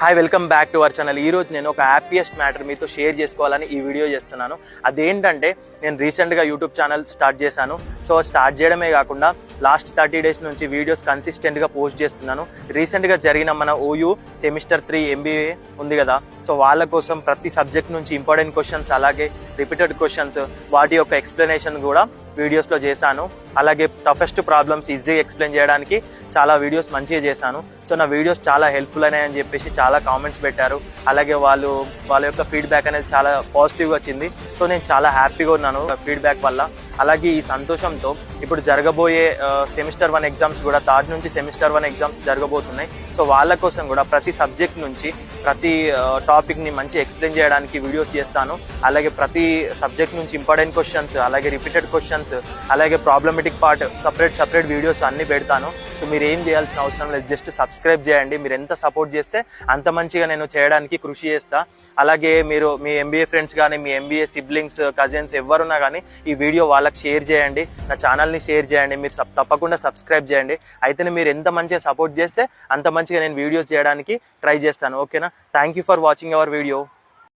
Hi, welcome back to our channel. ఈరోజు నేను ఒక హ్యాపీయెస్ట్ మ్యాటర్ మీతో షేర్ చేసుకోవాలని ఈ వీడియో చేస్తున్నాను. అదేంటంటే నేను రీసెంట్గా యూట్యూబ్ ఛానల్ స్టార్ట్ చేశాను. సో స్టార్ట్ చేయడమే కాకుండా లాస్ట్ 30 days నుంచి వీడియోస్ కన్సిస్టెంట్గా పోస్ట్ చేస్తున్నాను. రీసెంట్గా జరిగిన మన OU సెమిస్టర్ 3 MBA ఉంది కదా, సో వాళ్ళ కోసం ప్రతి సబ్జెక్ట్ నుంచి ఇంపార్టెంట్ క్వశ్చన్స్, అలాగే రిపీటెడ్ క్వశ్చన్స్, వాటి యొక్క ఎక్స్ప్లెనేషన్ కూడా వీడియోస్లో చేశాను. అలాగే టఫెస్ట్ ప్రాబ్లమ్స్ ఈజీగా ఎక్స్ప్లెయిన్ చేయడానికి చాలా వీడియోస్ మంచిగా చేశాను. సో నా వీడియోస్ చాలా హెల్ప్ఫుల్ అయినాయని చెప్పేసి చాలా కామెంట్స్ పెట్టారు. అలాగే వాళ్ళ యొక్క ఫీడ్బ్యాక్ అనేది చాలా పాజిటివ్గా వచ్చింది. సో నేను చాలా హ్యాపీగా ఉన్నాను ఫీడ్బ్యాక్ వల్ల. అలాగే ఈ సంతోషంతో ఇప్పుడు జరగబోయే సెమిస్టర్ 1 ఎగ్జామ్స్ కూడా 3rd నుంచి సెమిస్టర్ 1 ఎగ్జామ్స్ జరగబోతున్నాయి. సో వాళ్ళ కోసం కూడా ప్రతి సబ్జెక్ట్ నుంచి ప్రతి టాపిక్ని మంచి ఎక్స్ప్లెయిన్ చేయడానికి వీడియోస్ చేస్తాను. అలాగే ప్రతి సబ్జెక్ట్ నుంచి ఇంపార్టెంట్ క్వశ్చన్స్, అలాగే రిపీటెడ్ క్వశ్చన్స్, అలాగే ప్రాబ్లమెటిక్ పార్ట్ సపరేట్ వీడియోస్ అన్నీ పెడతాను. సో మీరు ఏం చేయాల్సిన అవసరం లేదు, జస్ట్ సబ్స్క్రైబ్ చేయండి. మీరు ఎంత సపోర్ట్ చేస్తే అంత మంచిగా నేను చేయడానికి కృషి చేస్తా. అలాగే మీరు మీ MBA ఫ్రెండ్స్ కానీ, మీ MBA సిబ్లింగ్స్, కజిన్స్ ఎవరున్నా కానీ ఈ వీడియో వాళ్ళకి షేర్ చేయండి, నా ఛానల్ని షేర్ చేయండి. మీరు తప్పకుండా సబ్స్క్రైబ్ చేయండి. అయితే మీరు ఎంత మంచిగా సపోర్ట్ చేస్తే అంత మంచిగా నేను వీడియోస్ చేయడానికి ట్రై చేస్తాను. ఓకేనా? Thank you for watching our video.